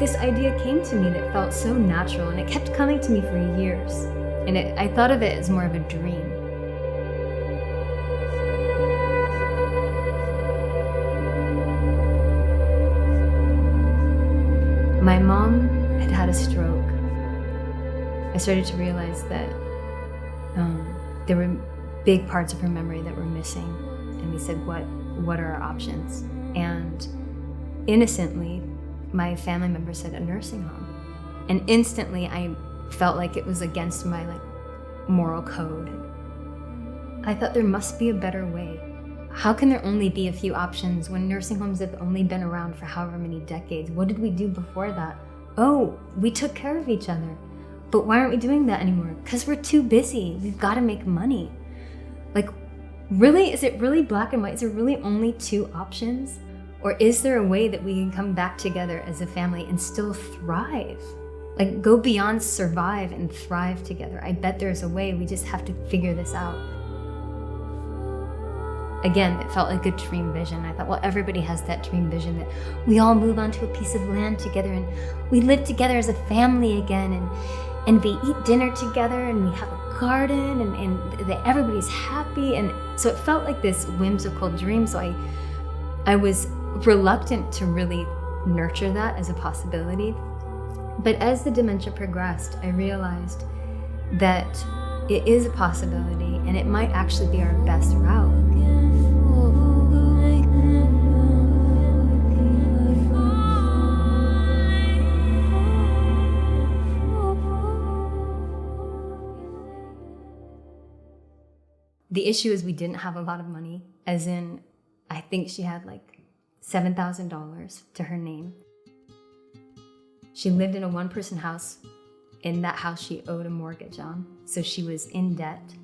this idea came to me that felt so natural, and it kept coming to me for years. And I thought of it as more of a dream. My mom had had a stroke. I started to realize that there were big parts of her memory that were missing. And we said, what are our options? And innocently, my family member said a nursing home. And instantly I felt like it was against my moral code. I thought there must be a better way. How can there only be a few options when nursing homes have only been around for however many decades? What did we do before that? Oh, we took care of each other. But why aren't we doing that anymore? Because we're too busy. We've got to make money. Really, is it really black and white? Is there really only two options? Or is there a way that we can come back together as a family and still thrive? Go beyond survive and thrive together. I bet there's a way. We just have to figure this out. Again, it felt like a dream vision. I thought, well, everybody has that dream vision that we all move onto a piece of land together and we live together as a family again, and we eat dinner together and we have a garden and that everybody's happy. And so it felt like this whimsical dream. So I was reluctant to really nurture that as a possibility. But as the dementia progressed, I realized that it is a possibility and it might actually be our best route. The issue is we didn't have a lot of money, as in, I think she had $7,000 to her name. She lived in a one-person house. In that house, she owed a mortgage on, so she was in debt.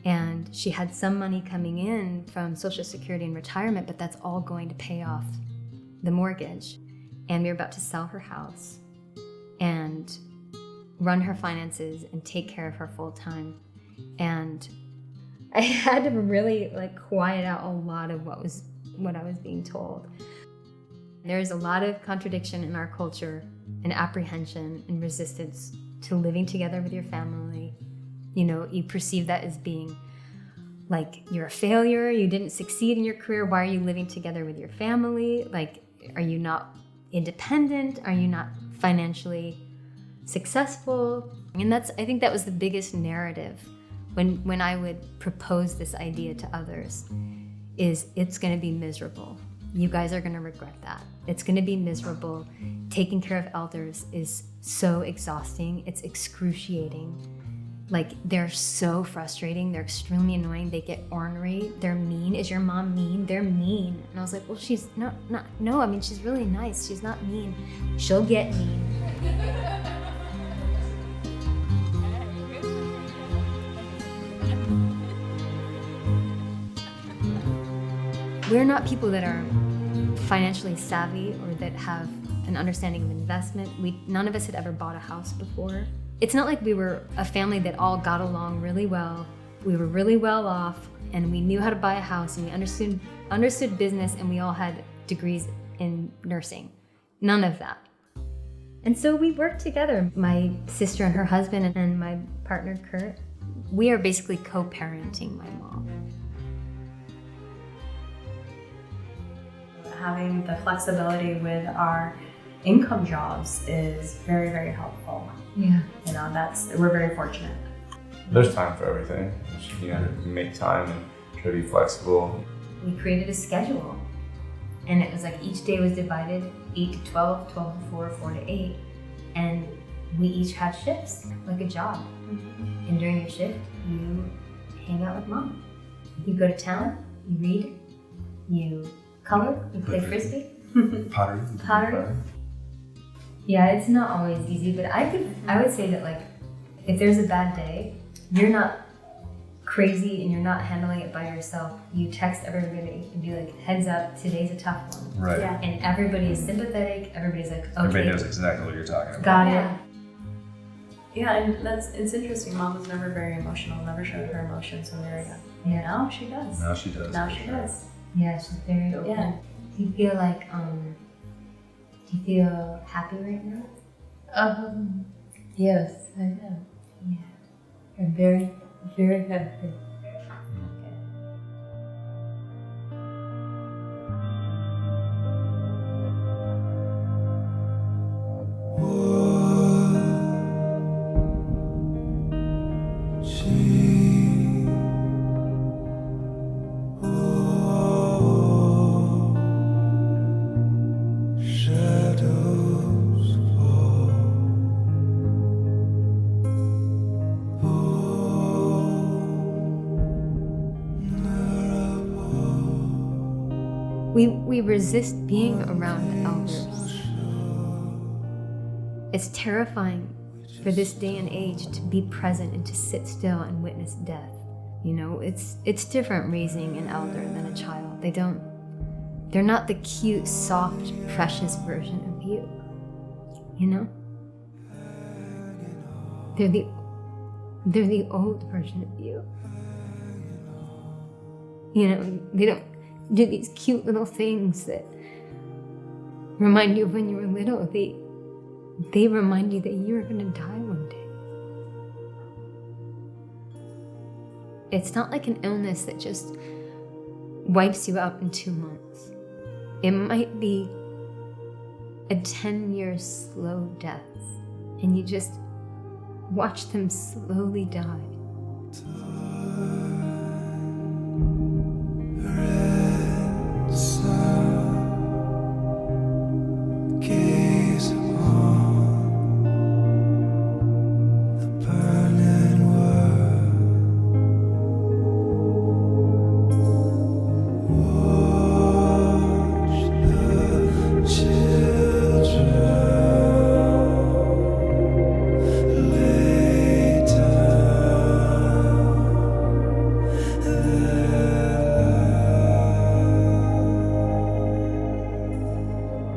And she had some money coming in from Social Security and retirement, but that's all going to pay off the mortgage. And we were about to sell her house and run her finances and take care of her full time. And I had to really quiet out a lot of what I was being told. There's a lot of contradiction in our culture and apprehension and resistance to living together with your family. You perceive that as being you're a failure, you didn't succeed in your career, why are you living together with your family? Are you not independent? Are you not financially successful? And I think that was the biggest narrative when I would propose this idea to others, is it's gonna be miserable. You guys are gonna regret that. It's gonna be miserable. Taking care of elders is so exhausting. It's excruciating. They're so frustrating. They're extremely annoying. They get ornery. They're mean. Is your mom mean? They're mean. And I was like, well, she's no, I mean, she's really nice. She's not mean. She'll get mean. We're not people that are financially savvy or that have an understanding of investment. None of us had ever bought a house before. It's not like we were a family that all got along really well. We were really well off and we knew how to buy a house and we understood business and we all had degrees in nursing. None of that. And so we worked together. My sister and her husband and my partner, Kurt, we are basically co-parenting my mom. Having the flexibility with our income jobs is very, very helpful. Yeah. We're very fortunate. There's time for everything. You make time and try to be flexible. We created a schedule and it was each day was divided 8 to 12, 12 to 4, 4 to 8. And we each had shifts, like a job. Mm-hmm. And during your shift, you hang out with mom. You go to town, you read, you color, you play frisbee. Pottery. Yeah, it's not always easy, but I would say that if there's a bad day, you're not crazy and you're not handling it by yourself. You text everybody and be heads up, today's a tough one. Right. Yeah. And everybody is sympathetic, everybody's okay. Everybody knows exactly what you're talking about. Got it. Yeah, and it's interesting. Mom was never very emotional, never showed her emotions when we were young. Yeah. Now she does. Now she does. Now she does. Yeah, she's very open. Yeah. Do you feel Do you feel happy right now? Yes, I am. Yeah. I'm very, very happy. We resist being around elders. It's terrifying for this day and age to be present and to sit still and witness death. You know, it's different raising an elder than a child. They're not the cute, soft, precious version of you. You know? They're the old version of you. You know, they don't do these cute little things that remind you of when you were little. They remind you that you're gonna die one day. It's not like an illness that just wipes you out in 2 months. It might be a 10-year slow death, and you just watch them slowly die.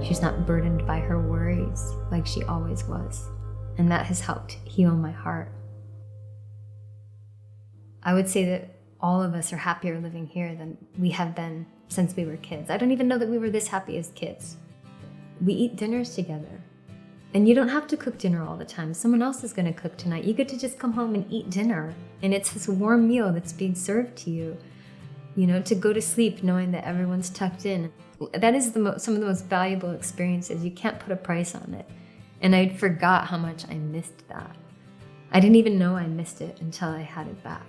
She's not burdened by her worries like she always was, and that has helped heal my heart. I would say that all of us are happier living here than we have been since we were kids. I don't even know that we were this happy as kids. We eat dinners together, and you don't have to cook dinner all the time. Someone else is going to cook tonight. You get to just come home and eat dinner, and it's this warm meal that's being served to you, you know, to go to sleep knowing that everyone's tucked in. That is some of the most valuable experiences. You can't put a price on it. And I forgot how much I missed that. I didn't even know I missed it until I had it back.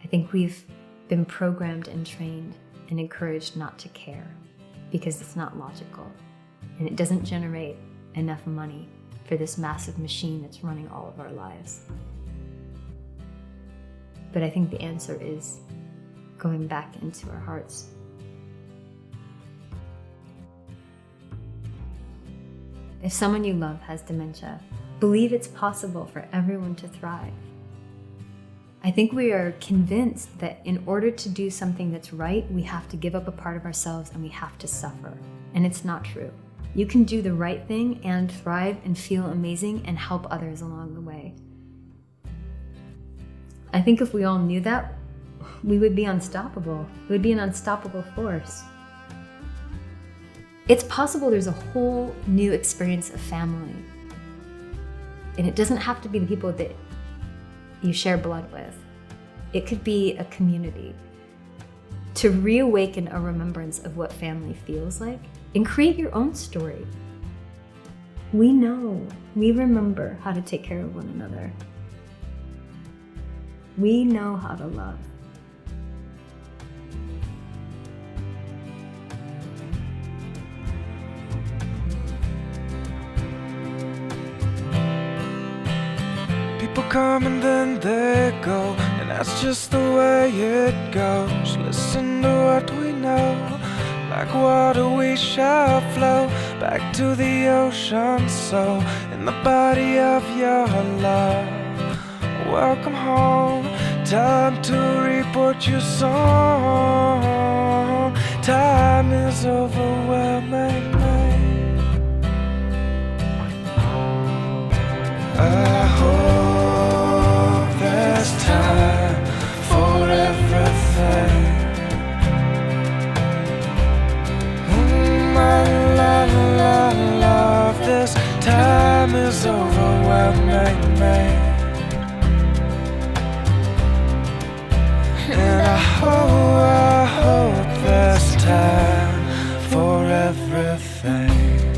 I think we've been programmed and trained and encouraged not to care because it's not logical and it doesn't generate enough money for this massive machine that's running all of our lives. But I think the answer is going back into our hearts. If someone you love has dementia, believe it's possible for everyone to thrive. I think we are convinced that in order to do something that's right, we have to give up a part of ourselves and we have to suffer. And it's not true. You can do the right thing and thrive and feel amazing and help others along the way. I think if we all knew that, we would be unstoppable. We would be an unstoppable force. It's possible there's a whole new experience of family. And it doesn't have to be the people that you share blood with. It could be a community. To reawaken a remembrance of what family feels like and create your own story. We remember how to take care of one another. We know how to love. People come and then they go, and that's just the way it goes. Listen to what we know, like water we shall flow back to the ocean. So in the body of your love, welcome home. Time to report your song. Time is overwhelming me. I hope there's time for everything. I time is overwhelming me, and I hope there's time for everything.